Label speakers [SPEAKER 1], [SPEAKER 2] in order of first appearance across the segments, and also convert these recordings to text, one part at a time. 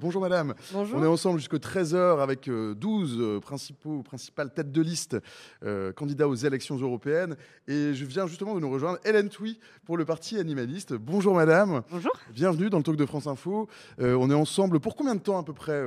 [SPEAKER 1] Bonjour madame.
[SPEAKER 2] Bonjour.
[SPEAKER 1] On est ensemble jusqu'à 13h avec 12 principales têtes de liste candidats aux élections européennes. Et je viens justement de nous rejoindre Hélène Thuy pour le parti animaliste. Bonjour madame.
[SPEAKER 2] Bonjour.
[SPEAKER 1] Bienvenue dans le talk de France Info. On est ensemble pour combien de temps à peu près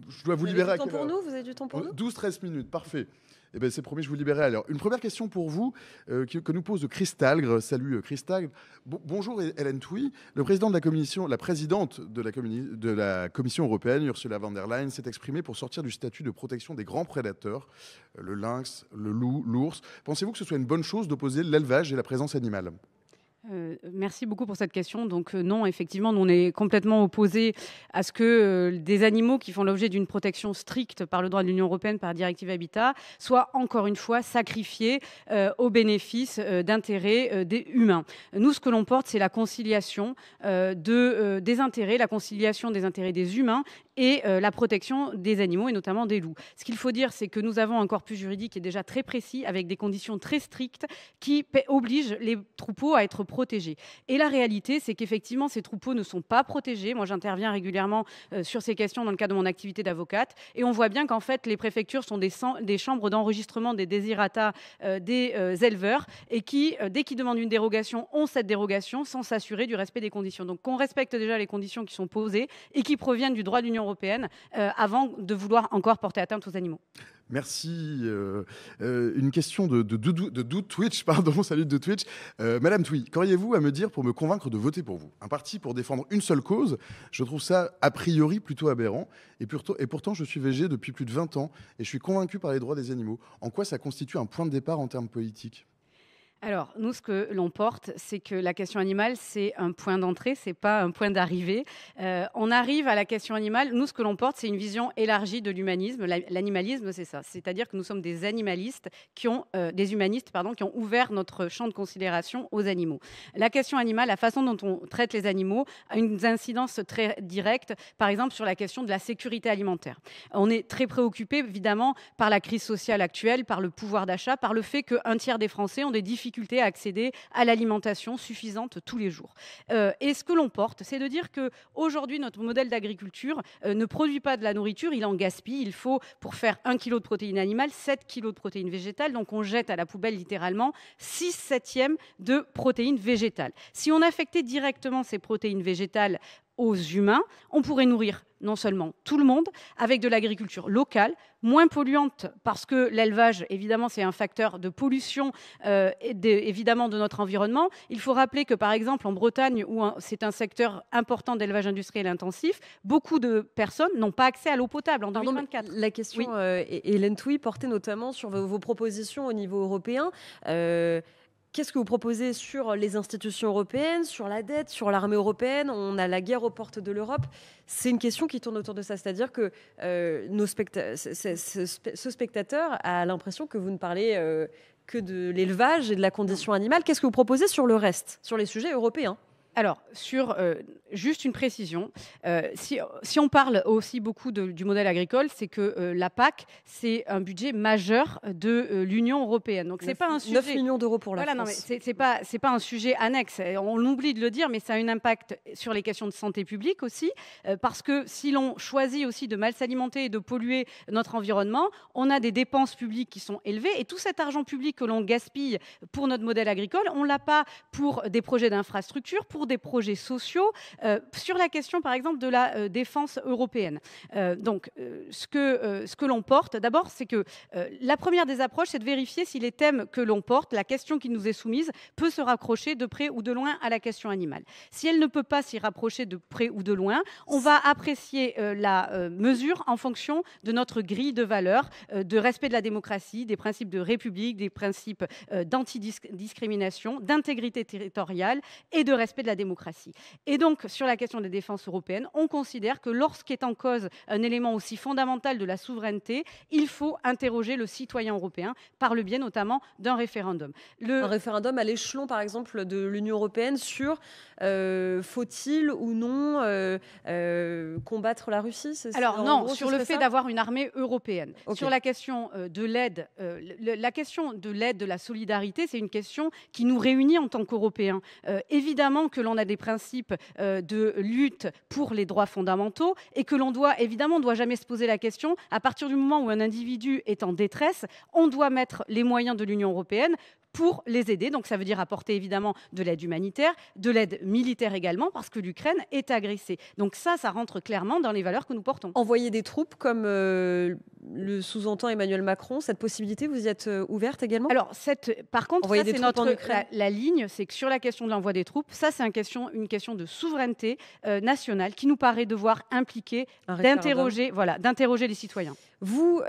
[SPEAKER 1] Je dois vous libérer à quelle heure?
[SPEAKER 2] Vous avez du temps pour nous?
[SPEAKER 1] 12-13 minutes, parfait. Eh bien, c'est promis, je vous libérerai. Alors, une première question pour vous que nous pose Christalgre. Salut Christalgre. Bonjour Hélène Thuy. Le président de la commission, la présidente de la Commission européenne, Ursula von der Leyen, s'est exprimée pour sortir du statut de protection des grands prédateurs, le lynx, le loup, l'ours. Pensez-vous que ce soit une bonne chose d'opposer l'élevage et la présence animale ?
[SPEAKER 3] Merci beaucoup pour cette question. Donc non, effectivement, nous, on est complètement opposés à ce que des animaux qui font l'objet d'une protection stricte par le droit de l'Union européenne, par la directive Habitat, soient encore une fois sacrifiés au bénéfice d'intérêts des humains. Nous, ce que l'on porte, c'est la conciliation des intérêts, la conciliation des intérêts des humains et la protection des animaux et notamment des loups. Ce qu'il faut dire, c'est que nous avons un corpus juridique qui est déjà très précis avec des conditions très strictes qui obligent les troupeaux à être protégés. Et la réalité, c'est qu'effectivement, ces troupeaux ne sont pas protégés. Moi, j'interviens régulièrement sur ces questions dans le cadre de mon activité d'avocate et on voit bien qu'en fait, les préfectures sont des chambres d'enregistrement des désirata des éleveurs et qui, dès qu'ils demandent une dérogation, ont cette dérogation sans s'assurer du respect des conditions. Donc, qu'on respecte déjà les conditions qui sont posées et qui proviennent du droit de l'Union européenne avant de vouloir encore porter atteinte aux animaux.
[SPEAKER 1] Merci. Une question de Twitch, pardon, salut de Twitch. Madame Thuy, qu'auriez-vous à me dire pour me convaincre de voter pour vous? Un parti pour défendre une seule cause, je trouve ça a priori plutôt aberrant. Et pourtant, je suis végé depuis plus de 20 ans et je suis convaincu par les droits des animaux. En quoi ça constitue un point de départ en termes politiques?
[SPEAKER 3] Alors, nous, ce que l'on porte, c'est que la question animale, c'est un point d'entrée, c'est pas un point d'arrivée. On arrive à la question animale. Nous, ce que l'on porte, c'est une vision élargie de l'humanisme. L'animalisme, c'est ça. C'est-à-dire que nous sommes des animalistes des humanistes, qui ont ouvert notre champ de considération aux animaux. La question animale, la façon dont on traite les animaux, a une incidence très directe, par exemple, sur la question de la sécurité alimentaire. On est très préoccupé, évidemment, par la crise sociale actuelle, par le pouvoir d'achat, par le fait qu'un tiers des Français ont des difficultés à accéder à l'alimentation suffisante tous les jours. Et ce que l'on porte, c'est de dire qu'aujourd'hui, notre modèle d'agriculture ne produit pas de la nourriture, il en gaspille. Il faut, pour faire 1 kg de protéines animales, 7 kg de protéines végétales. Donc, on jette à la poubelle littéralement 6/7 de protéines végétales. Si on affectait directement ces protéines végétales aux humains, on pourrait nourrir non seulement tout le monde, avec de l'agriculture locale, moins polluante, parce que l'élevage, évidemment, c'est un facteur de pollution, évidemment, de notre environnement. Il faut rappeler que, par exemple, en Bretagne, où c'est un secteur important d'élevage industriel intensif, beaucoup de personnes n'ont pas accès à l'eau potable en 2024.
[SPEAKER 2] La question, Hélène Thuy, portait notamment sur vos propositions au niveau européen. Qu'est-ce que vous proposez sur les institutions européennes, sur la dette, sur l'armée européenne? On a la guerre aux portes de l'Europe. C'est une question qui tourne autour de ça. C'est-à-dire que ce spectateur a l'impression que vous ne parlez que de l'élevage et de la condition animale. Qu'est-ce que vous proposez sur le reste, sur les sujets européens?
[SPEAKER 3] Alors, juste une précision, si on parle aussi beaucoup du modèle agricole, c'est que la PAC, c'est un budget majeur de l'Union européenne. Donc, c'est pas un sujet...
[SPEAKER 2] 9 millions d'euros pour la France.
[SPEAKER 3] Non, mais c'est pas un sujet annexe. On oublie de le dire, mais ça a un impact sur les questions de santé publique aussi, parce que si l'on choisit aussi de mal s'alimenter et de polluer notre environnement, on a des dépenses publiques qui sont élevées, et tout cet argent public que l'on gaspille pour notre modèle agricole, on l'a pas pour des projets d'infrastructure, pour des projets sociaux, sur la question par exemple de la défense européenne. Donc ce que l'on porte d'abord, c'est que la première des approches, c'est de vérifier si les thèmes que l'on porte, la question qui nous est soumise, peut se rapprocher de près ou de loin à la question animale. Si elle ne peut pas s'y rapprocher de près ou de loin, on va apprécier la mesure en fonction de notre grille de valeurs, de respect de la démocratie, des principes de république, des principes d'antidiscrimination, d'intégrité territoriale et de respect de la démocratie. Et donc, sur la question des défenses européennes, on considère que lorsqu'est en cause un élément aussi fondamental de la souveraineté, il faut interroger le citoyen européen par le biais notamment d'un référendum.
[SPEAKER 2] Un référendum à l'échelon, par exemple, de l'Union européenne sur faut-il ou non combattre la Russie?
[SPEAKER 3] Alors non, sur le fait d'avoir une armée européenne. Okay. Sur la question de l'aide, la question de l'aide, de la solidarité, c'est une question qui nous réunit en tant qu'Européens. Évidemment que l'on a des principes de lutte pour les droits fondamentaux et que l'on doit, évidemment, on ne doit jamais se poser la question, à partir du moment où un individu est en détresse, on doit mettre les moyens de l'Union européenne pour les aider. Donc ça veut dire apporter évidemment de l'aide humanitaire, de l'aide militaire également, parce que l'Ukraine est agressée. Donc ça rentre clairement dans les valeurs que nous portons.
[SPEAKER 2] Envoyer des troupes, comme le sous-entend Emmanuel Macron, cette possibilité, vous y êtes ouverte également?
[SPEAKER 3] Alors, par contre,
[SPEAKER 2] envoyer
[SPEAKER 3] ça,
[SPEAKER 2] des
[SPEAKER 3] c'est
[SPEAKER 2] troupes en Ukraine.
[SPEAKER 3] la ligne, c'est que sur la question de l'envoi des troupes, ça c'est une question de souveraineté nationale qui nous paraît devoir impliquer d'interroger les citoyens.
[SPEAKER 2] Vous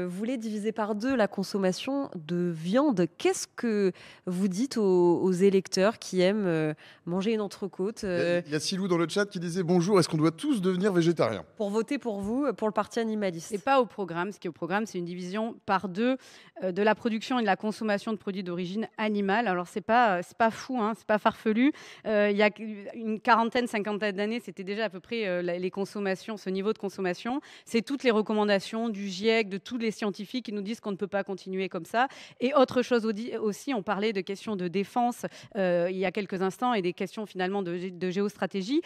[SPEAKER 2] voulez diviser par 2 la consommation de viande. Qu'est-ce que vous dites aux électeurs qui aiment manger une entrecôte
[SPEAKER 1] Il y a Silou dans le chat qui disait bonjour, est-ce qu'on doit tous devenir végétariens?
[SPEAKER 2] pour voter pour vous, pour le parti animaliste?
[SPEAKER 3] C'est pas au programme. Ce qui est au programme, c'est une division par 2 de la production et de la consommation de produits d'origine animale. Alors c'est pas fou, hein, c'est pas farfelu. Il y a une cinquantaine d'années, c'était déjà à peu près les consommations, ce niveau de consommation. C'est toutes les recommandations du GIEC, de tous les scientifiques qui nous disent qu'on ne peut pas continuer comme ça. Et autre chose aussi, on parlait de questions de défense il y a quelques instants et des questions finalement de géostratégie.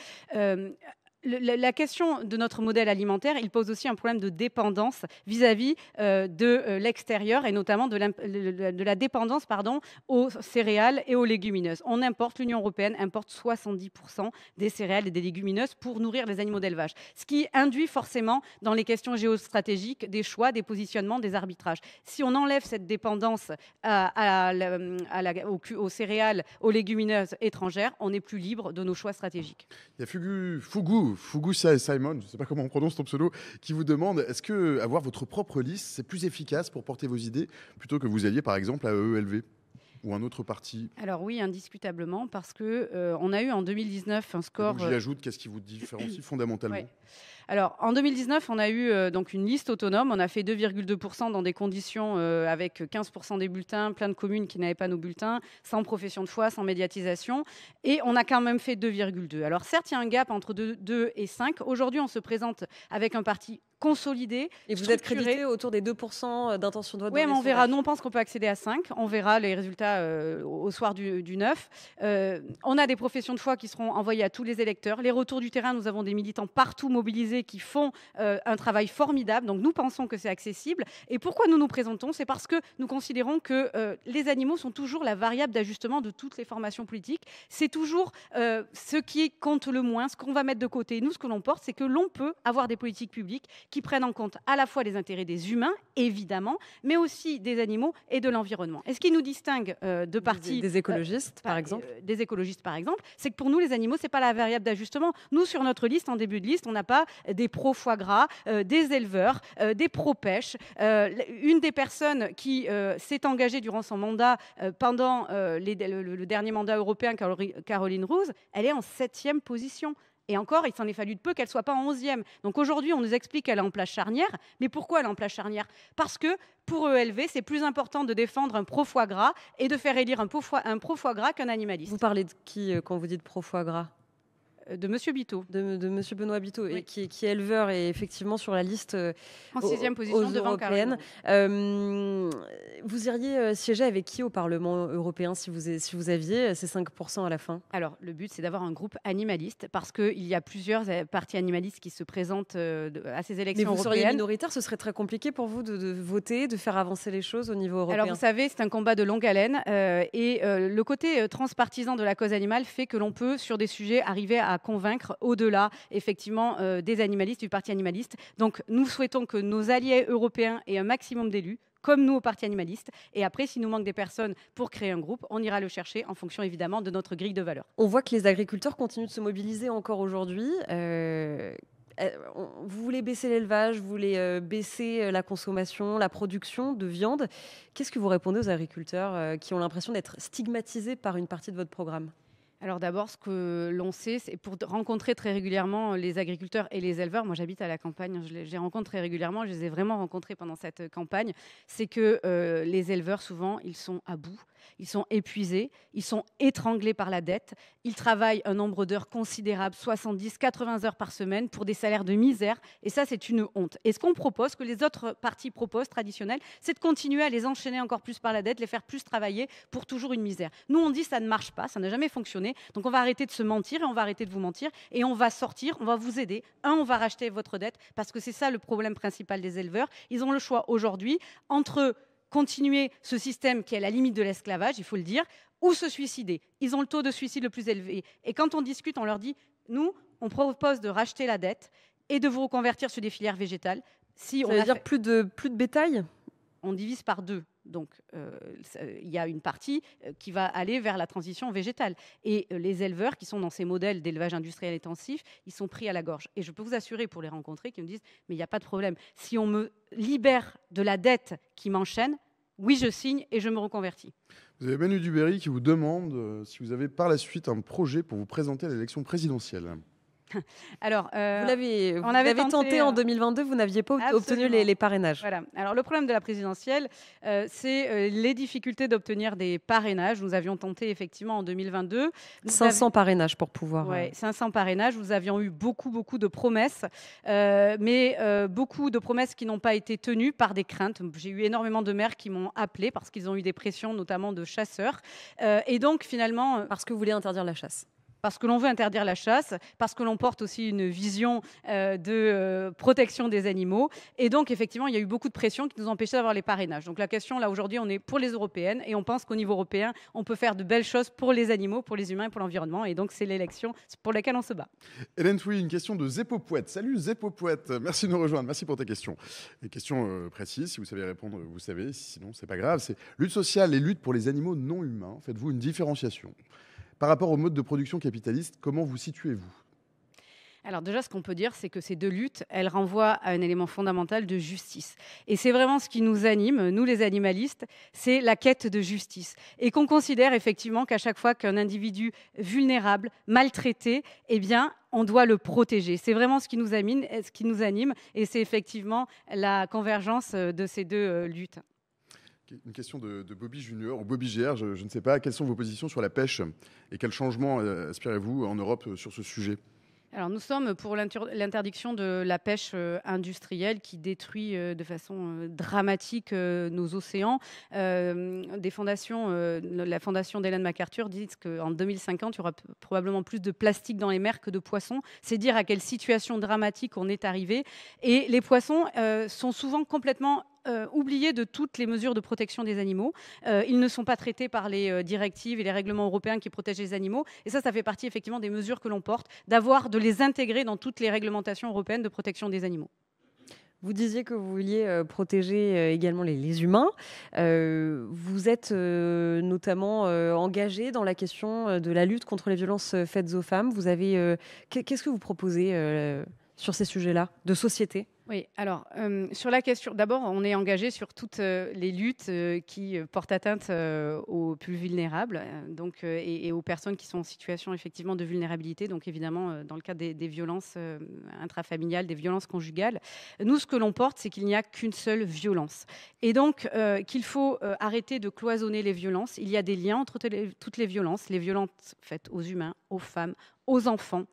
[SPEAKER 3] La question de notre modèle alimentaire, il pose aussi un problème de dépendance vis-à-vis de l'extérieur et notamment de la dépendance aux céréales et aux légumineuses. L'Union européenne importe 70% des céréales et des légumineuses pour nourrir les animaux d'élevage, ce qui induit forcément dans les questions géostratégiques des choix, des positionnements, des arbitrages. Si on enlève cette dépendance aux céréales, aux légumineuses étrangères, on est plus libre de nos choix stratégiques.
[SPEAKER 1] Il y a Fugu Simon, je ne sais pas comment on prononce ton pseudo, qui vous demande est-ce que avoir votre propre liste, c'est plus efficace pour porter vos idées plutôt que vous alliez par exemple à EELV ou un autre parti?
[SPEAKER 3] Alors oui, indiscutablement, parce que on a eu en 2019 un score.
[SPEAKER 1] Donc j'y ajoute, qu'est-ce qui vous différencie fondamentalement?
[SPEAKER 3] Ouais. Alors, en 2019, on a eu donc une liste autonome. On a fait 2,2% dans des conditions avec 15% des bulletins, plein de communes qui n'avaient pas nos bulletins, sans profession de foi, sans médiatisation. Et on a quand même fait 2,2. Alors certes, il y a un gap entre 2 et 5. Aujourd'hui, on se présente avec un parti consolidé.
[SPEAKER 2] Et vous êtes crédité autour des 2% d'intention de vote?
[SPEAKER 3] Oui, mais on verra. Nous, on pense qu'on peut accéder à 5. On verra les résultats au soir du 9. On a des professions de foi qui seront envoyées à tous les électeurs. Les retours du terrain, nous avons des militants partout mobilisés qui font un travail formidable. Donc, nous pensons que c'est accessible. Et pourquoi nous nous présentons? C'est parce que nous considérons que les animaux sont toujours la variable d'ajustement de toutes les formations politiques. C'est toujours ce qui compte le moins, ce qu'on va mettre de côté. Nous, ce que l'on porte, c'est que l'on peut avoir des politiques publiques qui prennent en compte à la fois les intérêts des humains, évidemment, mais aussi des animaux et de l'environnement. Et ce qui nous distingue de partis...
[SPEAKER 2] Des écologistes, par exemple
[SPEAKER 3] Des écologistes, par exemple, c'est que pour nous, les animaux, ce n'est pas la variable d'ajustement. Nous, sur notre liste, en début de liste, on n'a pas des pro-foie gras, des éleveurs, des pro-pêche. Une des personnes qui s'est engagée durant son mandat, pendant le dernier mandat européen, Caroline Rouse, elle est en 7e position. Et encore, il s'en est fallu de peu qu'elle ne soit pas en 11e. Donc aujourd'hui, on nous explique qu'elle est en place charnière. Mais pourquoi elle est en place charnière? Parce que pour EELV, c'est plus important de défendre un pro-foie gras et de faire élire un pro-foie gras qu'un animaliste.
[SPEAKER 2] Vous parlez de qui quand vous dites pro-foie gras?
[SPEAKER 3] De Monsieur Biteau.
[SPEAKER 2] De Monsieur Benoît Biteau,
[SPEAKER 3] oui.
[SPEAKER 2] et qui est éleveur et effectivement sur la liste
[SPEAKER 3] en 6e position devant
[SPEAKER 2] européenne. Vous iriez siéger avec qui au Parlement européen si vous aviez ces 5% à la fin?
[SPEAKER 3] Alors, le but, c'est d'avoir un groupe animaliste parce qu'il y a plusieurs partis animalistes qui se présentent à ces élections européennes.
[SPEAKER 2] Mais vous seriez minoritaire, ce serait très compliqué pour vous de voter, de faire avancer les choses au niveau européen?
[SPEAKER 3] Alors, vous savez, c'est un combat de longue haleine et le côté transpartisan de la cause animale fait que l'on peut, sur des sujets, arriver à convaincre au-delà, effectivement, des animalistes, du parti animaliste. Donc, nous souhaitons que nos alliés européens aient un maximum d'élus, comme nous au parti animaliste. Et après, s'il nous manque des personnes pour créer un groupe, on ira le chercher en fonction, évidemment, de notre grille de valeurs.
[SPEAKER 2] On voit que les agriculteurs continuent de se mobiliser encore aujourd'hui. Vous voulez baisser l'élevage, vous voulez baisser la consommation, la production de viande. Qu'est-ce que vous répondez aux agriculteurs qui ont l'impression d'être stigmatisés par une partie de votre programme?
[SPEAKER 3] Alors d'abord, ce que l'on sait, c'est pour rencontrer très régulièrement les agriculteurs et les éleveurs. Moi, j'habite à la campagne, je les rencontre très régulièrement. Je les ai vraiment rencontrés pendant cette campagne. C'est que les éleveurs, souvent, ils sont à bout. Ils sont épuisés, ils sont étranglés par la dette. Ils travaillent un nombre d'heures considérable, 70, 80 heures par semaine, pour des salaires de misère. Et ça, c'est une honte. Et ce qu'on propose, que les autres partis proposent, traditionnels, c'est de continuer à les enchaîner encore plus par la dette, les faire plus travailler pour toujours une misère. Nous, on dit ça ne marche pas, ça n'a jamais fonctionné. Donc on va arrêter de se mentir et on va arrêter de vous mentir et on va sortir, on va vous aider. On va racheter votre dette parce que c'est ça le problème principal des éleveurs. Ils ont le choix aujourd'hui entre continuer ce système qui est à la limite de l'esclavage, il faut le dire, ou se suicider. Ils ont le taux de suicide le plus élevé. Et quand on discute, on leur dit, nous, on propose de racheter la dette et de vous reconvertir sur des filières végétales. Si
[SPEAKER 2] Ça
[SPEAKER 3] on
[SPEAKER 2] veut
[SPEAKER 3] a
[SPEAKER 2] dire
[SPEAKER 3] fait-
[SPEAKER 2] plus de bétail?
[SPEAKER 3] on divise par 2. Donc, il y a une partie qui va aller vers la transition végétale. Et les éleveurs qui sont dans ces modèles d'élevage industriel intensif, ils sont pris à la gorge. Et je peux vous assurer, pour les rencontrer, qu'ils me disent, mais il n'y a pas de problème. Si on me libère de la dette qui m'enchaîne, oui, je signe et je me reconvertis.
[SPEAKER 1] Vous avez Manu Duberry qui vous demande si vous avez par la suite un projet pour vous présenter à l'élection présidentielle.
[SPEAKER 3] Alors,
[SPEAKER 2] Vous l'avez
[SPEAKER 3] on avait
[SPEAKER 2] tenté
[SPEAKER 3] tenté,
[SPEAKER 2] en 2022, vous n'aviez pas obtenu
[SPEAKER 3] Absolument.
[SPEAKER 2] les parrainages.
[SPEAKER 3] Voilà. Alors, le problème de la présidentielle, c'est les difficultés d'obtenir des parrainages. Nous avions tenté effectivement en 2022.
[SPEAKER 2] 500 parrainages pour pouvoir.
[SPEAKER 3] Ouais, 500 parrainages. Nous avions eu beaucoup de promesses, mais beaucoup de promesses qui n'ont pas été tenues par des craintes. J'ai eu énormément de maires qui m'ont appelé parce qu'ils ont eu des pressions, notamment de chasseurs. Et donc, finalement,
[SPEAKER 2] Parce que vous voulez interdire la chasse.
[SPEAKER 3] parce que l'on veut interdire la chasse, parce que l'on porte aussi une vision de protection des animaux. Et donc, effectivement, il y a eu beaucoup de pression qui nous empêchait d'avoir les parrainages. Donc, la question, là, aujourd'hui, on est pour les européennes et on pense qu'au niveau européen, on peut faire de belles choses pour les animaux, pour les humains et pour l'environnement. Et donc, c'est l'élection pour laquelle on se bat.
[SPEAKER 1] Hélène Touy, une question de Zépopouette. Salut Zépopouette, merci de nous rejoindre, merci pour ta question. Une question précise, si vous savez répondre, vous savez, sinon c'est pas grave. C'est lutte sociale et lutte pour les animaux non humains. Faites-vous une différenciation? Par rapport au mode de production capitaliste, comment vous situez-vous?
[SPEAKER 3] Alors déjà, ce qu'on peut dire, c'est que ces deux luttes, elles renvoient à un élément fondamental de justice. Et c'est vraiment ce qui nous anime, nous les animalistes, c'est la quête de justice. Et qu'on considère effectivement qu'à chaque fois qu'un individu vulnérable, maltraité, eh bien, on doit le protéger. C'est vraiment ce qui nous anime et c'est effectivement la convergence de ces deux luttes.
[SPEAKER 1] Une question de Bobby Junior, ou Bobby GR, je ne sais pas. Quelles sont vos positions sur la pêche et quels changements aspirez-vous en Europe sur ce sujet?
[SPEAKER 3] Alors nous sommes pour l'interdiction de la pêche industrielle qui détruit de façon dramatique nos océans. La fondation d'Ellen MacArthur dit qu'en 2050, il y aura probablement plus de plastique dans les mers que de poissons. C'est dire à quelle situation dramatique on est arrivé. Et les poissons sont souvent complètement oubliés de toutes les mesures de protection des animaux. Ils ne sont pas traités par les directives et les règlements européens qui protègent les animaux. Et ça fait partie effectivement des mesures que l'on porte, de les intégrer dans toutes les réglementations européennes de protection des animaux.
[SPEAKER 2] Vous disiez que vous vouliez protéger également les humains. Vous êtes notamment engagé dans la question de la lutte contre les violences faites aux femmes. Qu'est-ce que vous proposez sur ces sujets-là de société?
[SPEAKER 3] Oui, alors sur la question, d'abord, on est engagé sur toutes les luttes qui portent atteinte aux plus vulnérables et aux personnes qui sont en situation effectivement de vulnérabilité, donc évidemment dans le cadre des violences intrafamiliales, des violences conjugales. Nous, ce que l'on porte, c'est qu'il n'y a qu'une seule violence. Et donc qu'il faut arrêter de cloisonner les violences. Il y a des liens entre toutes les violences faites aux humains, aux femmes, aux enfants,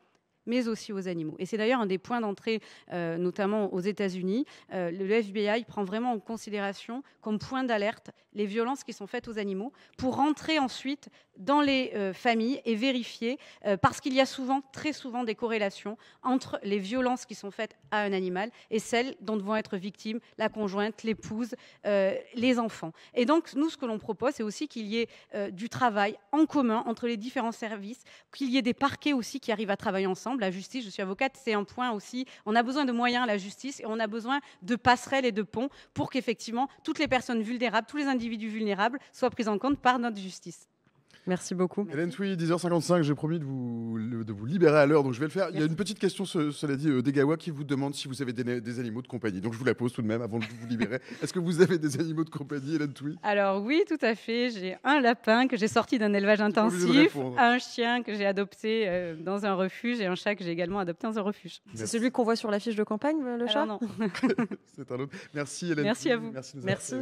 [SPEAKER 3] mais aussi aux animaux. Et c'est d'ailleurs un des points d'entrée, notamment aux États-Unis. Le FBI prend vraiment en considération comme point d'alerte les violences qui sont faites aux animaux pour rentrer ensuite dans les familles et vérifier, parce qu'il y a très souvent des corrélations entre les violences qui sont faites à un animal et celles dont vont être victimes la conjointe, l'épouse, les enfants. Et donc, nous, ce que l'on propose, c'est aussi qu'il y ait du travail en commun entre les différents services, qu'il y ait des parquets aussi qui arrivent à travailler ensemble. La justice, je suis avocate, c'est un point aussi. On a besoin de moyens à la justice et on a besoin de passerelles et de ponts pour qu'effectivement toutes les personnes vulnérables, tous les individus vulnérables soient pris en compte par notre justice.
[SPEAKER 2] Merci beaucoup.
[SPEAKER 1] Hélène Touy, 10h55, j'ai promis de vous libérer à l'heure, donc je vais le faire. Il y a une petite question, cela dit, d'Egawa qui vous demande si vous avez des animaux de compagnie. Donc je vous la pose tout de même avant de vous libérer. Est-ce que vous avez des animaux de compagnie, Hélène Touy?
[SPEAKER 3] Alors oui, tout à fait. J'ai un lapin que j'ai sorti d'un élevage intensif, un chien que j'ai adopté dans un refuge et un chat que j'ai également adopté dans un refuge.
[SPEAKER 2] C'est celui qu'on voit sur l'affiche de campagne, le chat?
[SPEAKER 3] Non.
[SPEAKER 1] C'est un autre. Merci Hélène.
[SPEAKER 3] Merci
[SPEAKER 1] Touy.
[SPEAKER 3] à vous.
[SPEAKER 1] Merci.